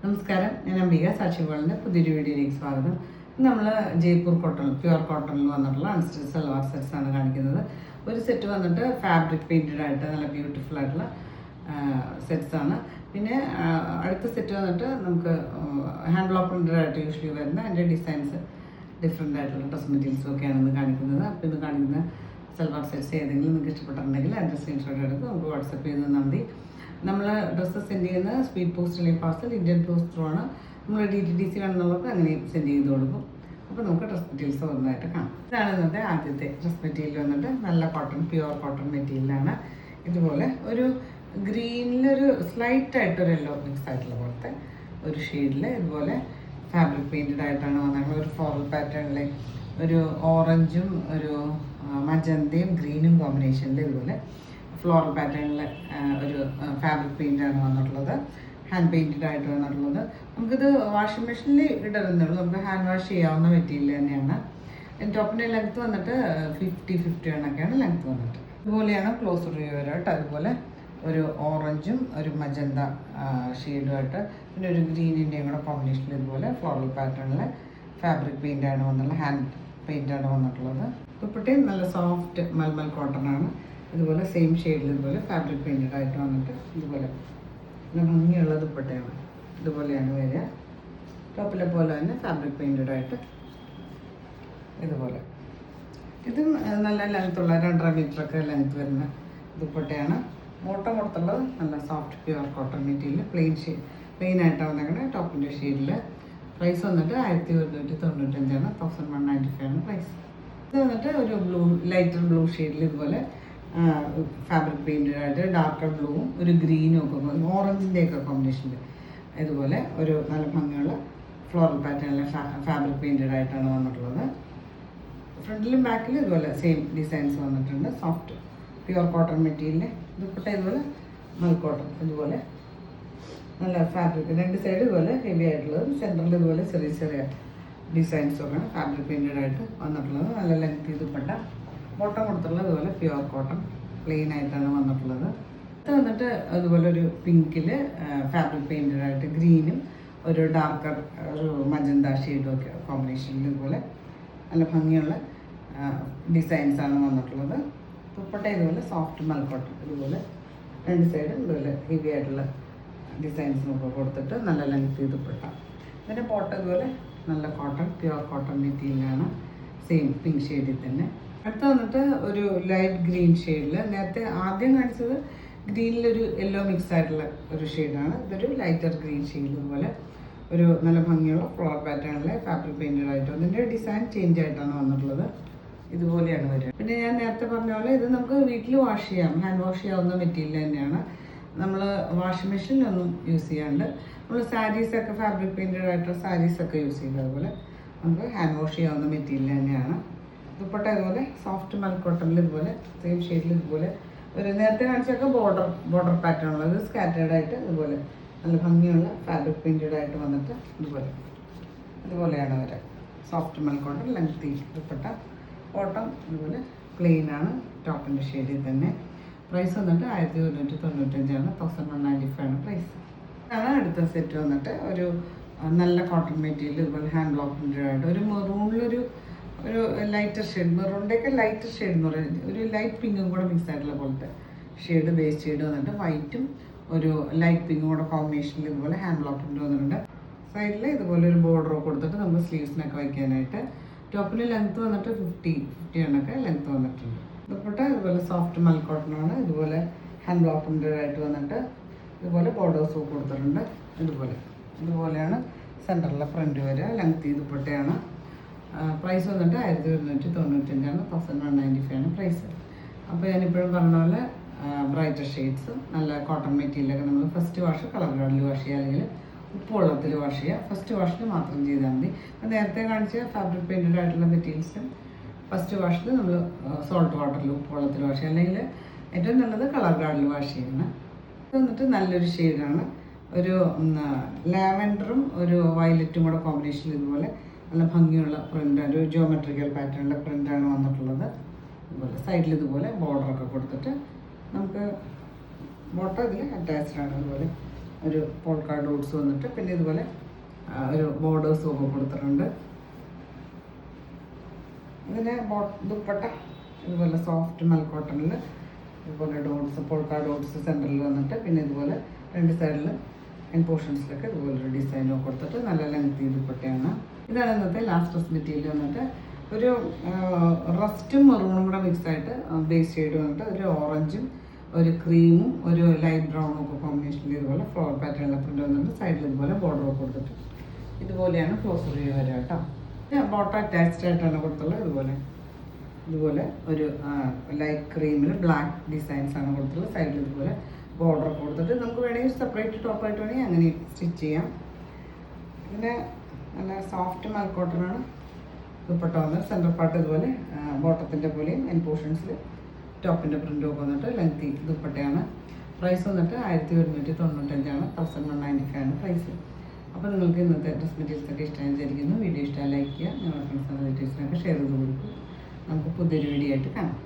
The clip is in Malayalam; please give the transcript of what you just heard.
നമസ്കാരം, ഞാൻ അംബിക സാക്ഷിവാളിൻ്റെ പുതിയൊരു വീഡിയോയിലേക്ക് സ്വാഗതം. നമ്മൾ ജയ്പൂർ കോട്ടൺ, പ്യുവർ കോട്ടണിൽ വന്നിട്ടുള്ള അൺസ്റ്റിച്ച് സൽവാർ സെറ്റ്സ് ആണ് കാണിക്കുന്നത്. ഒരു സെറ്റ് വന്നിട്ട് ഫാബ്രിക് പെയിൻറ്റഡ് ആയിട്ട് നല്ല ബ്യൂട്ടിഫുൾ ആയിട്ടുള്ള സെറ്റ്സ് ആണ്. പിന്നെ അടുത്ത സെറ്റ് വന്നിട്ട് നമുക്ക് ഹാൻഡ് ബ്ലോക്ക് പ്രിൻറ്റഡ് ആയിട്ട് യൂഷ്വലി വരുന്ന അതിൻ്റെ ഡിസൈൻസ് ഡിഫറെൻ്റ് ആയിട്ടുള്ള ഡ്രസ് മെറ്റീരിയൽസും ഒക്കെയാണ് ഇന്ന് കാണിക്കുന്നത്. അപ്പോൾ ഇത് കാണിക്കുന്ന സൽവാർ സെറ്റ്സ് ഏതെങ്കിലും നിങ്ങൾക്ക് ഇഷ്ടപ്പെട്ടിട്ടുണ്ടെങ്കിൽ അതിൻ്റെ സ്ക്രീൻഷോട്ട് എടുത്ത് നമുക്ക് വാട്സപ്പ് ചെയ്ത് തന്നാൽ മതി. നമ്മൾ ഡ്രസ്സ് സെൻഡ് ചെയ്യുന്ന സ്പീഡ് പോസ്റ്റ് അല്ലെങ്കിൽ പാർസൽ ഇന്ത്യൻ പോസ്റ്റ് ത്രൂ ആണ്. നമ്മൾ DTDC വേണമെന്നുള്ളവർക്ക് അങ്ങനെ സെൻഡ് ചെയ്ത് കൊടുക്കും. അപ്പോൾ നമുക്ക് ഡ്രസ് മെറ്റീരിയൽസ് ഒന്നായിട്ട് കാണാം. ഇതാണ് ഇന്നത്തെ ആദ്യത്തെ ഡ്രസ് മെറ്റീരിയൽ വന്നിട്ട് നല്ല കോട്ടൺ, പ്യുവർ കോട്ടൺ മെറ്റീരിയലാണ്. ഇതുപോലെ ഒരു ഗ്രീനിലൊരു സ്ലൈറ്റ് ആയിട്ടൊരു യെല്ലോ മിക്സ് ആയിട്ടുള്ള പോലത്തെ ഒരു ഷെയ്ഡിൽ ഇതുപോലെ ഫാബ്രിക് പെയിൻറ്റഡ് ആയിട്ടാണ് വന്നിട്ടുള്ളത്. ഒരു ഫ്ലോറൽ പാറ്റേണിൽ ഒരു ഓറഞ്ചും ഒരു മജന്തയും ഗ്രീനും കോമ്പിനേഷനിൽ ഇതുപോലെ ഫ്ലോറൽ പാറ്റേണിൽ ഒരു ഫാബ്രിക് പെയിൻ്റാണ് വന്നിട്ടുള്ളത്. ഹാൻഡ് പെയിൻറ്റഡ് ആയിട്ട് വന്നിട്ടുള്ളത്. നമുക്കിത് വാഷിംഗ് മെഷീനിൽ ഇടരുന്നുള്ളൂ. നമുക്ക് ഹാൻഡ് വാഷ് ചെയ്യാവുന്ന മെറ്റീരിയൽ തന്നെയാണ്. ടോപ്പിൻ്റെ ലെങ്ത്ത് വന്നിട്ട് 50 കണക്കാണ് ലെങ്ത്ത് വന്നിട്ട്. ഇതുപോലെയാണ് ക്ലോസ് റിവ്യൂ വരായിട്ട്. അതുപോലെ ഒരു ഓറഞ്ചും ഒരു മജന്ത ഷെയ്ഡുമായിട്ട് പിന്നെ ഒരു ഗ്രീനിൻ്റെയും കൂടെ കോമ്പിനേഷനിൽ ഇതുപോലെ ഫ്ലോറൽ പാറ്റേണിൽ ഫാബ്രിക് പെയിൻ്റാണ് വന്നിട്ടുള്ളത്. ഹാൻഡ് പെയിൻ്റാണ് വന്നിട്ടുള്ളത്. ദുപ്പട്ടയും നല്ല സോഫ്റ്റ് മൽമൽ കോട്ടൺ ആണ്. ഇതുപോലെ സെയിം ഷെയ്ഡിൽ ഇതുപോലെ ഫാബ്രിക് പെയിൻറ്റഡ് ആയിട്ട് വന്നിട്ട് ഇതുപോലെ നല്ല ഭംഗിയുള്ള ദുപ്പട്ടയാണ്. ഇതുപോലെയാണ് വരിക. ടോപ്പിലെ പോലെ തന്നെ ഫാബ്രിക് പെയിൻറ്റഡ് ആയിട്ട് ഇതുപോലെ. ഇതും നല്ല ലെങ്ത്തുള്ള 2.5 മീറ്ററൊക്കെ ലെങ്ത്ത് വരുന്ന ദുപ്പട്ടയാണ്. ഓട്ടം കൊടുത്തുള്ളത് നല്ല soft pure cotton material plain ആയിട്ടാണ് വന്നേക്കുന്നത്. ടോപ്പിൻ്റെ ഷെയ്ഡിൽ പ്രൈസ് വന്നിട്ട് 1195 1195 പ്രൈസ്. ഇത് വന്നിട്ട് ഒരു ലൈറ്റർ ബ്ലൂ ഷെയ്ഡിൽ ഇതുപോലെ ഫാബ്രിക് പെയിൻറ്റഡ് ആയിട്ട് ഡാർക്കർ ബ്ലൂവും ഒരു ഗ്രീനും ഒക്കെ ഓറഞ്ചിൻ്റെയൊക്കെ കോമ്പിനേഷനിൽ ഇതുപോലെ ഒരു നല്ല ഭംഗിയുള്ള ഫ്ലോറൽ പാറ്റേണിലെ ഫാബ്രിക് പെയിൻറ്റഡ് ആയിട്ടാണ് വന്നിട്ടുള്ളത്. ഫ്രണ്ടിലും ബാക്കിലും ഇതുപോലെ സെയിം ഡിസൈൻസ് വന്നിട്ടുണ്ട്. Soft pure cotton material dupatta ഇതുപോലെ മൽ കോട്ടൺ ഇതുപോലെ നല്ല ഫാബ്രിക്. രണ്ട് സൈഡ് ഇതുപോലെ ഹെവി ആയിട്ടുള്ളത്. സെൻറ്ററിൽ ഇതുപോലെ ചെറിയ ചെറിയ ഡിസൈൻസൊക്കെയാണ് ഫാബ്രിക് പെയിൻറ്റഡ് ആയിട്ട് വന്നിട്ടുള്ളത്. നല്ല ലെങ്ത് ദുപ്പട്ട. ബോട്ടം കൊടുത്തുള്ളത് ഇതുപോലെ പ്യുവർ കോട്ടൺ പ്ലെയിൻ ആയിട്ടാണ് വന്നിട്ടുള്ളത്. ഇത് വന്നിട്ട് അതുപോലെ ഒരു പിങ്കിൽ ഫാബ്രിക് പെയിൻറ്റഡ് ആയിട്ട് ഗ്രീനും ഒരു ഡാർക്കർ ഒരു മജന്ത ഷെയ്ഡും ഒക്കെ കോമ്പിനേഷനിൽ ഇതുപോലെ നല്ല ഭംഗിയുള്ള ഡിസൈൻസാണ് വന്നിട്ടുള്ളത്. ദുപ്പട്ട ഇതുപോലെ സോഫ്റ്റ് മൽ കോട്ടൺ ഇതുപോലെ രണ്ട് സൈഡും ഇതുപോലെ ഹെവി ആയിട്ടുള്ള ഡിസൈൻസിനൊക്കെ കൊടുത്തിട്ട് നല്ല ലെങ്ത് ദുപ്പട്ട. ഇതിൻ്റെ ബോട്ടം ഇതുപോലെ നല്ല കോട്ടൺ പ്യുവർ കോട്ടൺ മെറ്റീരിയലാണ്. സെയിം പിങ്ക് ഷെയ്ഡിൽ തന്നെ. അടുത്ത വന്നിട്ട് ഒരു ലൈറ്റ് ഗ്രീൻ ഷെയ്ഡിൽ, നേരത്തെ ആദ്യം കാണിച്ചത് ഗ്രീനിലൊരു യെല്ലോ മിക്സ് ആയിട്ടുള്ള ഒരു ഷെയ്ഡാണ്. ഇതൊരു ലൈറ്റർ ഗ്രീൻ ഷെയ്ഡ് ഇതുപോലെ ഒരു നല്ല ഭംഗിയുള്ള ഫ്ലോർ പാറ്റേണിലെ ഫാബ്രിക് പെയിൻറ്റഡ് ആയിട്ട് അതിൻ്റെ ഡിസൈൻ ചേഞ്ച് ആയിട്ടാണ് വന്നിട്ടുള്ളത്. ഇതുപോലെയാണ് വരിക. പിന്നെ ഞാൻ നേരത്തെ പറഞ്ഞ പോലെ ഇത് നമുക്ക് വീട്ടിൽ വാഷ് ചെയ്യാം, ഹാൻഡ് വാഷ് ചെയ്യാവുന്ന മെറ്റീരിയൽ തന്നെയാണ്. നമ്മൾ വാഷിംഗ് മെഷീനിലൊന്നും യൂസ് ചെയ്യാണ്ട് നമ്മൾ സാരീസൊക്കെ ഫാബ്രിക് പെയിൻറ്റഡ് ആയിട്ടുള്ള സാരീസൊക്കെ യൂസ് ചെയ്യുന്നത് അതുപോലെ നമുക്ക് ഹാൻഡ് വാഷ് ചെയ്യാവുന്ന മെറ്റീരിയൽ തന്നെയാണ്. ദുപ്പട്ട ഇതുപോലെ സോഫ്റ്റ് മൽ കോട്ടണിൽ ഇതുപോലെ സെയിം ഷെയ്ഡിൽ ഇതുപോലെ ഒരു നേരത്തെ കാണിച്ചൊക്കെ ബോർഡർ പാറ്റേൺ ഉള്ളത് സ്കാറ്റേർഡ് ആയിട്ട് ഇതുപോലെ നല്ല ഭംഗിയുള്ള ഫാബ്രിക് പെയിൻറ്റഡ് ആയിട്ട് വന്നിട്ട് ഇതുപോലെയാണ് വരെ സോഫ്റ്റ് മൽ കോട്ടൺ ലെങ്തി ദുപ്പട്ട. ബോട്ടം ഇതുപോലെ പ്ലെയിൻ ആണ്. ടോപ്പിൻ്റെ ഷെയ്ഡിൽ തന്നെ. പ്രൈസ് വന്നിട്ട് 1195 1195 പ്രൈസ്. ഇതാണ് അടുത്ത സെറ്റ് വന്നിട്ട് ഒരു നല്ല കോട്ടൺ മെറ്റീരിയൽ ഇതുപോലെ ഹാൻഡ് ബ്ലോക്ക് പ്രിൻറ്റഡ് ആയിട്ട് ഒരു മെറൂണിലൊരു ലൈറ്റർ ഷെയ്ഡ്, മെറൂണിൻ്റെയൊക്കെ ലൈറ്റർ ഷെയ്ഡ് എന്ന് പറയുന്നത് ഒരു ലൈറ്റ് പിങ്കും കൂടെ മിക്സ് ആയിട്ടുള്ള പോലത്തെ ഷെയ്ഡ് ബേസ് ഷെയ്ഡ് വന്നിട്ട് വൈറ്റും ഒരു ലൈറ്റ് പിങ്കും കൂടെ കോമ്പിനേഷനിൽ ഇതുപോലെ ഹാൻഡ് ബ്ലോക്ക് പ്രിൻറ്റ് വന്നിട്ടുണ്ട്. സൈഡിൽ ഇതുപോലെ ഒരു ബോർഡർ കൊടുത്തിട്ട് നമുക്ക് സ്ലീവ്സിനൊക്കെ വയ്ക്കാനായിട്ട്. ടോപ്പിന് ലെങ്ത്ത് വന്നിട്ട് 50 കണക്ക് ലെങ്ത്ത് വന്നിട്ടുണ്ട്. ദുപ്പട്ട ഇതുപോലെ സോഫ്റ്റ് മൽ കോട്ടണാണ്. ഇതുപോലെ ഹാൻഡ് ബ്ലോക്ക് പ്രിൻറ്റഡ് ആയിട്ട് വന്നിട്ട് ഇതുപോലെ ബോർഡേഴ്സ് കൊടുത്തിട്ടുണ്ട്. ഇതുപോലെയാണ് സെൻറ്ററിലെ പ്രിൻറ്റ് വരിക. ലെങ്ത്ത് ദുപ്പട്ടയാണ്. പ്രൈസ് വന്നിട്ട് 1195 1195 പ്രൈസ്. അപ്പോൾ ഞാനിപ്പോഴും പറഞ്ഞ പോലെ ബ്രൈറ്റർ ഷെയ്ഡ്സ് നല്ല കോട്ടൺ മെറ്റീരിയലൊക്കെ നമ്മൾ ഫസ്റ്റ് വാഷ് കളർ ഗാർഡിൽ വാഷ് ചെയ്യുക അല്ലെങ്കിൽ ഉപ്പുവെള്ളത്തിൽ വാഷ് ചെയ്യുക. ഫസ്റ്റ് വാഷിൽ മാത്രം ചെയ്താൽ മതി. അപ്പോൾ നേരത്തെ കാണിച്ച ഫാബ്രിക് പെയിൻറ്റഡ് ആയിട്ടുള്ള മെറ്റീരിയൽസ് ഫസ്റ്റ് വാഷിൽ നമ്മൾ സോൾട്ട് വാട്ടറിൽ ഉപ്പുവെള്ളത്തിൽ വാഷ് ചെയ്യുക, അല്ലെങ്കിൽ ഏറ്റവും നല്ലത് കളർ ഗാർഡിൽ വാഷ് ചെയ്യണം. ഇത് വന്നിട്ട് നല്ലൊരു ഷെയ്ഡാണ്. ഒരു ലാവൻഡറും ഒരു വയലറ്റും കൂടെ കോമ്പിനേഷനിൽ ഇതുപോലെ നല്ല ഭംഗിയുള്ള പ്രിൻ്റ്, ഒരു ജിയോമെട്രിക്കൽ പാറ്റേണിൻ്റെ പ്രിൻ്റാണ് വന്നിട്ടുള്ളത്. ഇതുപോലെ സൈഡിൽ ഇതുപോലെ ബോർഡറൊക്കെ കൊടുത്തിട്ട് നമുക്ക് ബോട്ടം ഇതിൽ അറ്റാച്ച്ഡ് ആണ്. അതുപോലെ ഒരു പോൾക്കാ ഡോട്ട്സ് വന്നിട്ട് പിന്നെ ഇതുപോലെ ഒരു ബോർഡേഴ്സും ഒക്കെ കൊടുത്തിട്ടുണ്ട്. ഇതിന് ദുപ്പട്ട ഇതുപോലെ സോഫ്റ്റ് മൽ കോട്ടണിൽ ഇതുപോലെ ഡോട്ട്സ് പോൾക്കാ ഡോട്ട്സ് സെൻറ്ററിൽ വന്നിട്ട് പിന്നെ ഇതുപോലെ രണ്ട് സൈഡിൽ എൻഡ് പോർഷൻസിലൊക്കെ ഇതുപോലൊരു ഡിസൈനൊക്കെ കൊടുത്തിട്ട് നല്ല ലെങ്തി ദുപ്പട്ടയാണ്. ഇതാണ് ഇന്നത്തെ ലാസ്റ്റ് ഡ്രസ് മെറ്റീരിയൽ വന്നിട്ട് ഒരു റസ്റ്റും മെറൂണും കൂടെ മിക്സായിട്ട് ബേസ് ഷെയ്ഡ് വന്നിട്ട് ഒരു ഓറഞ്ചും ഒരു ക്രീമും ഒരു ലൈറ്റ് ബ്രൗണും ഒക്കെ കോമ്പിനേഷനിൽ ഇതുപോലെ ഫ്ലവർ പാറ്റേണിലെ പ്രിൻ്റ് വന്നിട്ട് സൈഡിൽ ഇതുപോലെ ബോർഡർ ഒക്കെ കൊടുത്തിട്ട് ഇതുപോലെയാണ് ക്ലോസർ വ്യൂ വരിക കേട്ടോ. ബോട്ടം അറ്റാച്ച്ഡ് ആയിട്ടാണ് കൊടുത്തുള്ളത്. ഇതുപോലെ ഒരു ലൈറ്റ് ക്രീമിൽ ബ്ലാക്ക് ഡിസൈൻസ് ആണ് കൊടുത്തുള്ളത്. സൈഡിൽ ഇതുപോലെ ബോർഡർ കൊടുത്തിട്ട് നമുക്ക് വേണമെങ്കിൽ സെപ്പറേറ്റ് ടോപ്പായിട്ട് വേണമെങ്കിൽ അങ്ങനെ സ്റ്റിച്ച് ചെയ്യാം. പിന്നെ നല്ല സോഫ്റ്റ് മൽ കോട്ടനാണ് ദുപ്പട്ട വന്നത്. സെൻറ്റർ പാർട്ട് ഇതുപോലെ ബോട്ടത്തിൻ്റെ പോലെയും എൻ പോർഷൻസിൽ ടോപ്പിൻ്റെ പ്രിൻ്റ് ഒക്കെ വന്നിട്ട് ലെങ്തി ദുപ്പട്ടയാണ്. പ്രൈസ് വന്നിട്ട് 1195 1195 ആണ് പ്രൈസ്. അപ്പോൾ നിങ്ങൾക്ക് ഇന്നത്തെ ഡ്രസ് മെറ്റീരിയൽസ് ഒക്കെ ഇഷ്ടമായി വിചാരിക്കുന്നു. വീഡിയോ ഇഷ്ടമായി ലൈക്ക് ചെയ്യുക, നിങ്ങളുടെ ഫ്രണ്ട്സ് റിലേറ്റീവ്സിനൊക്കെ ഷെയർ ചെയ്ത് കൊടുക്കും. നമുക്ക് പുതിയൊരു വീഡിയോ ആയിട്ട് കാണാം.